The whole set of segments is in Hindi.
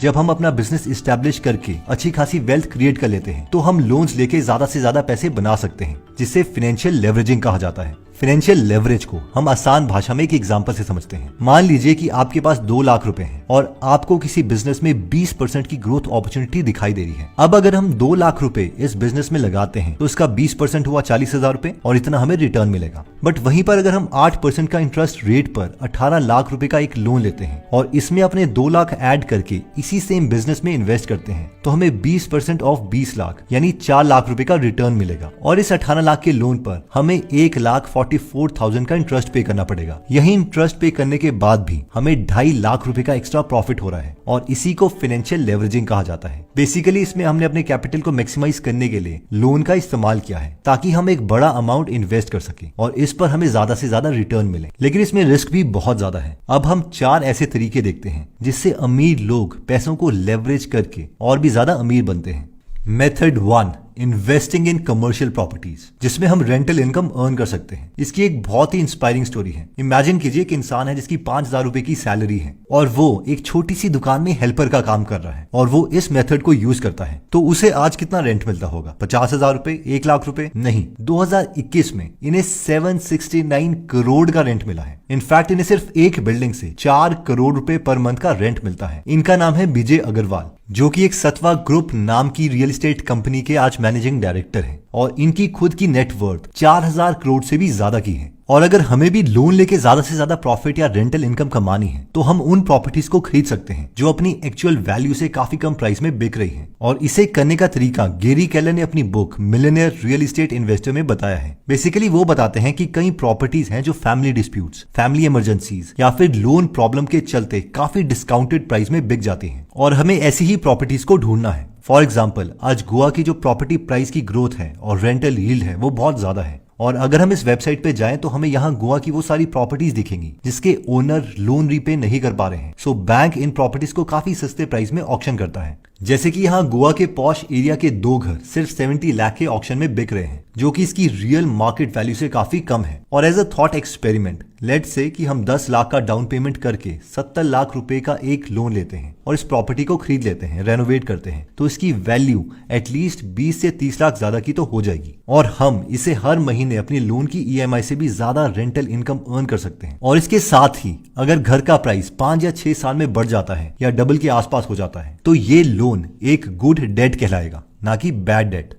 जब हम अपना बिजनेस इस्टेब्लिश करके अच्छी खासी वेल्थ क्रिएट कर लेते हैं तो हम लोन्स लेके ज्यादा से ज्यादा पैसे बना सकते हैं, जिसे फाइनेंशियल लेवरेजिंग कहा जाता है। फाइनेंशियल लेवरेज को हम आसान भाषा में एक एग्जांपल से समझते हैं। मान लीजिए कि आपके पास 2 लाख रुपए हैं और आपको किसी बिजनेस में 20% की ग्रोथ अपॉर्चुनिटी दिखाई दे रही है। अब अगर हम 2 लाख रुपए इस बिजनेस में लगाते हैं तो इसका 20% हुआ 40,000 रुपए और इतना हमें रिटर्न मिलेगा। बट वहीं पर अगर हम 8% का इंटरेस्ट रेट पर 18 लाख रुपए का एक लोन लेते हैं और इसमें अपने 2 लाख ऐड करके इसी सेम बिजनेस में इन्वेस्ट करते हैं तो हमें 20% ऑफ 20 लाख यानी 4 लाख रुपए का रिटर्न मिलेगा। और इस 18 लाख के लोन पर हमें 1,44,000 का इंटरेस्ट पे करना पड़ेगा। यही इंटरेस्ट पे करने के बाद भी हमें 2.5 लाख रुपए का एक्स्ट्रा प्रॉफिट हो रहा है और इसी को फाइनेंशियल लेवरेजिंग कहा जाता है। बेसिकली इसमें हमने अपने कैपिटल को मैक्सिमाइज करने के लिए लोन का इस्तेमाल किया है ताकि हम एक बड़ा अमाउंट इन्वेस्ट कर सके और इस पर हमें ज्यादा से ज्यादा रिटर्न मिले। लेकिन इसमें रिस्क भी बहुत ज्यादा है। अब हम 4 ऐसे तरीके देखते हैं जिससे अमीर लोग पैसों को लेवरेज करके और भी ज्यादा अमीर बनते हैं। Method 1, investing in commercial properties, जिसमें हम रेंटल इनकम अर्न कर सकते हैं। इसकी एक बहुत ही इंस्पायरिंग स्टोरी है। इमेजिन कीजिए कि इंसान है जिसकी 5,000 रुपए की सैलरी है और वो एक छोटी सी दुकान में हेल्पर का काम कर रहा है और वो इस मेथड को यूज करता है। तो उसे आज कितना रेंट मिलता होगा? 50,000 रुपए, 1 लाख रुपए? नहीं, 2021 में इन्हें 769 करोड़ का रेंट मिला है। इनफैक्ट इन्हें सिर्फ एक बिल्डिंग से 4 करोड़ रुपए पर मंथ का रेंट मिलता है। इनका नाम है विजय अग्रवाल, जो कि एक सत्वा ग्रुप नाम की रियल एस्टेट कंपनी के आज मैनेजिंग डायरेक्टर हैं और इनकी खुद की नेटवर्थ 4,000 करोड़ से भी ज्यादा की है। और अगर हमें भी लोन लेके ज्यादा से ज्यादा प्रॉफिट या रेंटल इनकम कमानी है तो हम उन प्रॉपर्टीज को खरीद सकते हैं जो अपनी एक्चुअल वैल्यू से काफी कम प्राइस में बिक रही हैं। और इसे करने का तरीका गैरी केलर ने अपनी book millionaire real estate investor में बताया है। बेसिकली वो बताते हैं कि कई प्रॉपर्टीज हैं जो फैमिली डिस्प्यूट्स, फैमिली इमरजेंसीज या फिर लोन प्रॉब्लम के चलते काफी डिस्काउंटेड प्राइस में बिक जाती हैं और हमें ऐसी ही प्रॉपर्टीज को ढूंढना है। फॉर एग्जाम्पल, आज गोवा की जो प्रॉपर्टी प्राइस की ग्रोथ है और रेंटल यील्ड है वो बहुत ज्यादा है और अगर हम इस वेबसाइट पे जाएं तो हमें यहाँ गोवा की वो सारी प्रॉपर्टीज दिखेंगी जिसके ओनर लोन रीपे नहीं कर पा रहे हैं। सो बैंक इन प्रॉपर्टीज को काफी सस्ते प्राइस में ऑक्शन करता है। जैसे कि यहाँ गोवा के पॉश एरिया के 2 घर सिर्फ 70 लाख के ऑक्शन में बिक रहे हैं, जो कि इसकी रियल मार्केट वैल्यू से काफी कम है। और as a thought experiment, let's say कि हम 10 लाख का डाउन पेमेंट करके 70 लाख रुपए का एक लोन लेते हैं और इस प्रॉपर्टी को खरीद लेते हैं, रेनोवेट करते हैं, तो इसकी वैल्यू एटलीस्ट 20 से 30 लाख ज्यादा की तो हो जाएगी और हम इसे हर महीने अपनी लोन की EMI से भी ज्यादा रेंटल इनकम अर्न कर सकते हैं। और इसके साथ ही अगर घर का प्राइस 5 या 6 साल में बढ़ जाता है या डबल के आसपास हो जाता है तो ये लोन एक गुड डेट कहलाएगा, ना कि बैड डेट।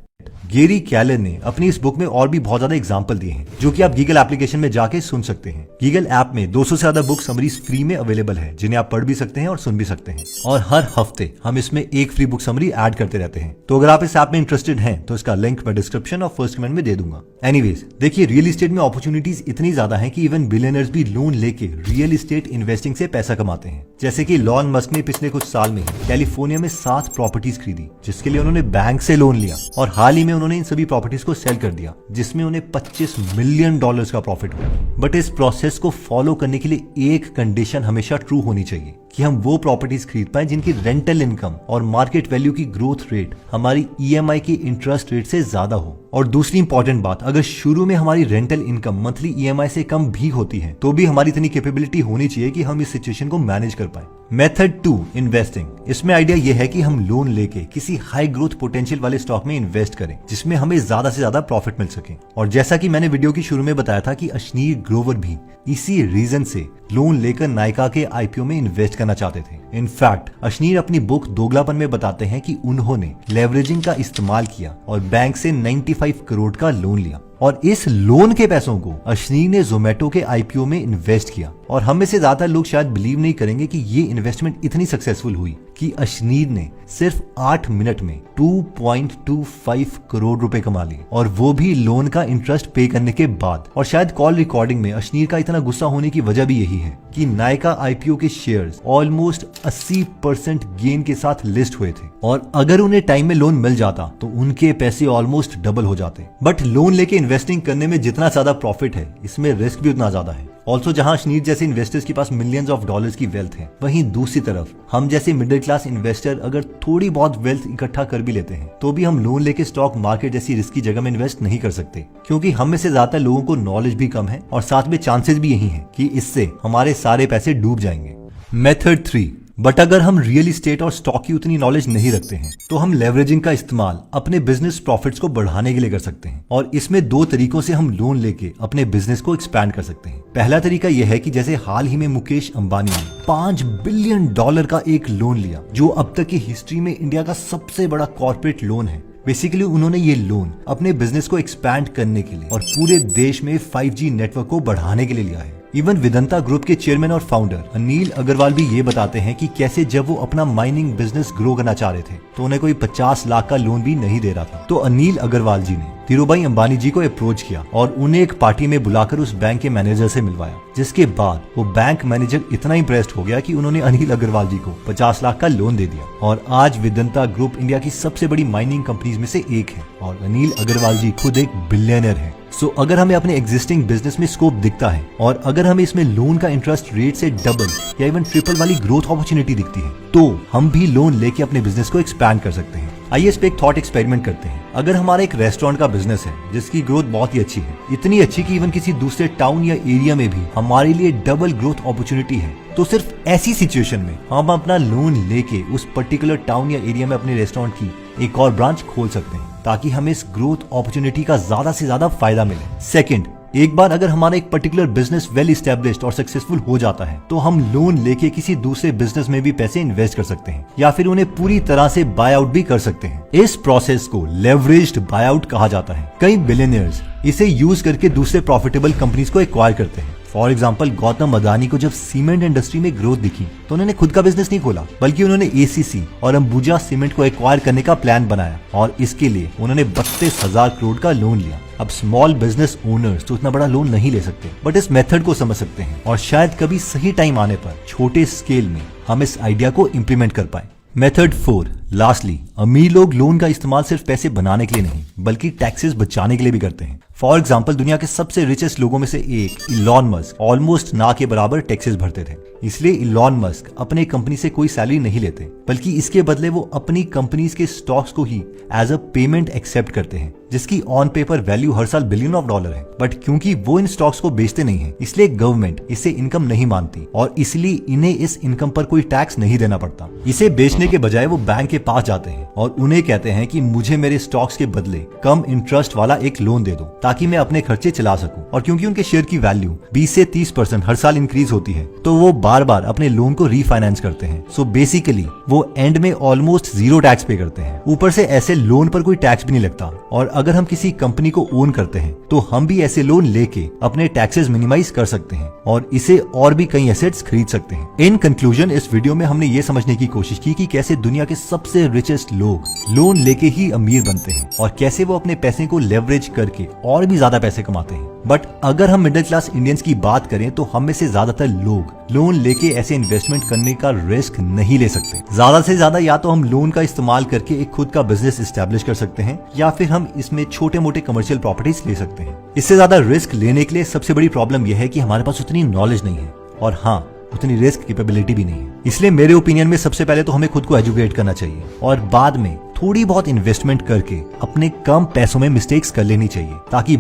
गैरी केलर ने अपनी इस बुक में और भी बहुत ज्यादा एग्जांपल दिए हैं जो कि आप गीगल एप्लीकेशन में जाके सुन सकते हैं। गीगल ऐप में 200 से ज्यादा बुक समरीज फ्री में अवेलेबल है जिन्हें आप पढ़ भी सकते हैं और सुन भी सकते हैं। और हर हफ्ते हम इसमें एक फ्री बुक समरी ऐड करते रहते हैं। तो अगर आप इस ऐप में इंटरेस्टेड हैं तो इसका लिंक मैं डिस्क्रिप्शन और फर्स्ट कमेंट में दे दूंगा। एनीवेज, देखिए, रियल एस्टेट में अपॉर्चुनिटीज इतनी ज्यादा है कि इवन बिलियनर्स भी लोन लेके रियल एस्टेट इन्वेस्टिंग से पैसा कमाते हैं। जैसे कि लॉन मस्क ने पिछले कुछ साल में कैलिफोर्निया में 7 प्रॉपर्टीज खरीदी जिसके लिए उन्होंने बैंक से लोन लिया और हाल ही में उन्होंने इन सभी प्रॉपर्टीज को सेल कर दिया जिसमें उन्हें $25 मिलियन का प्रॉफिट हुआ। बट इस प्रोसेस को फॉलो करने के लिए एक कंडीशन हमेशा ट्रू होनी चाहिए कि हम वो प्रॉपर्टीज खरीद पाए जिनकी रेंटल इनकम और मार्केट वैल्यू की ग्रोथ रेट हमारी EMI की इंटरेस्ट रेट से ज्यादा हो। और दूसरी इंपॉर्टेंट बात, अगर शुरू में हमारी रेंटल इनकम मंथली EMI से कम भी होती है तो भी हमारी इतनी कैपेबिलिटी होनी चाहिए कि हम इस सिचुएशन को मैनेज कर पाए। Method 2, investing. इसमें आइडिया यह है कि हम लोन लेके किसी हाई ग्रोथ पोटेंशियल वाले स्टॉक में इन्वेस्ट करें जिसमें हमें ज्यादा से ज्यादा प्रॉफिट मिल सके। और जैसा कि मैंने वीडियो की शुरू में बताया था कि अश्नीर ग्रोवर भी इसी रीजन से लोन लेकर नायका के IPO में इन्वेस्ट करना चाहते थे। इनफैक्ट अश्नीर अपनी बुक दोगलापन में बताते हैं कि उन्होंने लेवरेजिंग का इस्तेमाल किया और बैंक से 95 करोड़ का लोन लिया और इस लोन के पैसों को अश्नीर ने जोमेटो के IPO में इन्वेस्ट किया। और हम में से ज्यादा लोग शायद बिलीव नहीं करेंगे कि ये इन्वेस्टमेंट इतनी सक्सेसफुल हुई कि अश्नीर ने सिर्फ 8 मिनट में 2.25 करोड़ रुपए कमा लिए और वो भी लोन का इंटरेस्ट पे करने के बाद। और शायद कॉल रिकॉर्डिंग में अश्नीर का इतना गुस्सा होने की वजह भी यही है कि नायका IPO के शेयर्स ऑलमोस्ट 80% गेन के साथ लिस्ट हुए थे और अगर उन्हें टाइम में लोन मिल जाता तो उनके पैसे ऑलमोस्ट डबल हो जाते। बट लोन लेके इन्वेस्टिंग करने में जितना ज्यादा प्रॉफिट है इसमें रिस्क भी उतना ज्यादा है। ऑल्सो जहां अश्नीर जैसे इन्वेस्टर्स के पास मिलियंस ऑफ डॉलर्स की वेल्थ है, वहीं दूसरी तरफ हम जैसे मिडिल क्लास इन्वेस्टर अगर थोड़ी बहुत वेल्थ इकट्ठा कर भी लेते हैं तो भी हम लोन लेके स्टॉक मार्केट जैसी रिस्की जगह में इन्वेस्ट नहीं कर सकते, क्योंकि हम में से ज्यादातर लोगों को नॉलेज भी कम है और साथ में चांसेस भी यही है कि इससे हमारे सारे पैसे डूब जाएंगे। मेथड 3, बट अगर हम रियल इस्टेट और स्टॉक की उतनी नॉलेज नहीं रखते हैं तो हम लेवरेजिंग का इस्तेमाल अपने बिजनेस प्रॉफिट्स को बढ़ाने के लिए कर सकते हैं। और इसमें दो तरीकों से हम लोन लेके अपने बिजनेस को एक्सपैंड कर सकते हैं। पहला तरीका यह है कि जैसे हाल ही में मुकेश अंबानी ने $5 बिलियन का एक लोन लिया, जो अब तक की हिस्ट्री में इंडिया का सबसे बड़ा कॉर्पोरेट लोन है। बेसिकली उन्होंने ये लोन अपने बिजनेस को एक्सपैंड करने के लिए और पूरे देश में 5G नेटवर्क को बढ़ाने के लिए लिया है। इवन वेदांता ग्रुप के चेयरमैन और फाउंडर अनिल अग्रवाल भी ये बताते हैं कि कैसे जब वो अपना माइनिंग बिजनेस ग्रो करना चाह रहे थे तो उन्हें कोई 50 लाख का लोन भी नहीं दे रहा था। तो अनिल अग्रवाल जी ने धीरूभाई अंबानी जी को अप्रोच किया और उन्हें एक पार्टी में बुलाकर उस बैंक के मैनेजर से मिलवाया, जिसके बाद वो बैंक मैनेजर इतना इंप्रेस्ड हो गया कि उन्होंने अनिल अग्रवाल जी को 50 लाख का लोन दे दिया। और आज वेदांता ग्रुप इंडिया की सबसे बड़ी माइनिंग कंपनीज में से एक है और अनिल अग्रवाल जी खुद एक बिलियनर है। सो अगर हमें अपने एग्जिस्टिंग बिजनेस में स्कोप दिखता है और अगर हमें इसमें लोन का इंटरेस्ट रेट से डबल या इवन ट्रिपल वाली ग्रोथ अपॉर्चुनिटी दिखती है तो हम भी लोन लेके अपने बिजनेस को एक्सपैंड कर सकते हैं। आइए इस पे एक थॉट एक्सपेरिमेंट करते हैं। अगर हमारा एक रेस्टोरेंट का बिजनेस है जिसकी ग्रोथ बहुत ही अच्छी है, इतनी अच्छी कि इवन किसी दूसरे टाउन या एरिया में भी हमारे लिए डबल ग्रोथ अपॉर्चुनिटी है, तो सिर्फ ऐसी सिचुएशन में हम अपना लोन लेके उस पर्टिकुलर टाउन या एरिया में अपने रेस्टोरेंट की एक और ब्रांच खोल सकते हैं ताकि हमें इस ग्रोथ अपॉर्चुनिटी का ज्यादा से ज्यादा फायदा मिले। सेकंड, एक बार अगर हमारा एक पर्टिकुलर बिजनेस वेल एस्टेब्लिश्ड और सक्सेसफुल हो जाता है तो हम लोन लेके किसी दूसरे बिजनेस में भी पैसे इन्वेस्ट कर सकते हैं या फिर उन्हें पूरी तरह से बाय आउट भी कर सकते हैं। इस प्रोसेस को लेवरेज्ड बाय आउट कहा जाता है। कई बिलियनियर्स इसे यूज करके दूसरे प्रॉफिटेबल कंपनीज को एक्वायर करते हैं। फॉर एग्जाम्पल, गौतम अदानी को जब सीमेंट इंडस्ट्री में ग्रोथ दिखी तो उन्होंने खुद का बिजनेस नहीं खोला, बल्कि उन्होंने ACC और अंबुजा सीमेंट को एक्वायर करने का प्लान बनाया और इसके लिए उन्होंने 32,000 करोड़ का लोन लिया। अब स्मॉल बिजनेस ओनर्स तो इतना बड़ा लोन नहीं ले सकते, बट इस मेथड को समझ सकते हैं और शायद कभी सही टाइम आने पर छोटे स्केल में हम इस आइडिया को इम्प्लीमेंट कर पाए। मेथड 4, लास्टली, अमीर लोग लोन का इस्तेमाल सिर्फ पैसे बनाने के लिए नहीं बल्कि टैक्सेस बचाने के लिए भी करते हैं। फॉर एग्जाम्पल, दुनिया के सबसे रिचेस्ट लोगों में से एक इलॉन मस्क ऑलमोस्ट ना के बराबर टैक्सेस भरते थे। इसलिए इलॉन मस्क अपने कंपनी से कोई सैलरी नहीं लेते, बल्कि इसके बदले वो अपनी कंपनीज के स्टॉक्स को ही एज अ पेमेंट एक्सेप्ट करते हैं, जिसकी ऑन पेपर वैल्यू हर साल $बिलियन है। बट क्योंकि वो इन स्टॉक्स को बेचते नहीं है, इसलिए गवर्नमेंट इसे इनकम नहीं मानती और इसलिए इन्हें इस इनकम पर कोई टैक्स नहीं देना पड़ता। इसे बेचने के बजाय वो बैंक के पास जाते हैं और उन्हें कहते हैं कि मुझे मेरे स्टॉक्स के बदले कम इंटरेस्ट वाला एक लोन दे दो ताकि मैं अपने खर्चे चला सकूं। और क्योंकि उनके शेयर की वैल्यू 20 से 30% हर साल इंक्रीज होती है तो वो बार बार अपने लोन को रीफाइनेंस करते हैं। सो बेसिकली वो एंड में ऑलमोस्ट 0 टैक्स पे करते हैं। ऊपर से ऐसे लोन पर कोई टैक्स भी नहीं लगता और अगर हम किसी कंपनी को ओन करते हैं तो हम भी ऐसे लोन लेके अपने टैक्सेस मिनिमाइज कर सकते हैं और इसे और भी कई एसेट्स खरीद सकते हैं। इन कंक्लूजन, इस वीडियो में हमने ये समझने की कोशिश की कि कैसे दुनिया के सबसे रिचेस्ट लोग लोन लेके ही अमीर बनते हैं और कैसे वो अपने पैसे को लेवरेज करके और भी ज्यादा पैसे कमाते हैं। बट अगर हम मिडिल क्लास इंडियंस की बात करें तो हम में से ज्यादातर लोग लोन लेके ऐसे इन्वेस्टमेंट करने का रिस्क नहीं ले सकते। ज्यादा से ज्यादा या तो हम लोन का इस्तेमाल करके एक खुद का बिजनेस एस्टेब्लिश कर सकते हैं या फिर हम इसमें छोटे मोटे कमर्शियल प्रॉपर्टीज ले सकते हैं। इससे ज्यादा रिस्क लेने के लिए सबसे बड़ी प्रॉब्लम यह है कि हमारे पास उतनी नॉलेज नहीं है और हाँ, उतनी रिस्क कैपेबिलिटी भी नहीं है। इसलिए मेरे ओपिनियन में सबसे पहले तो हमें खुद को एजुकेट करना चाहिए और बाद में थोड़ी बहुत इन्वेस्टमेंट करके अपने कम पैसों में मिस्टेक्स कर लेनी चाहिए ताकि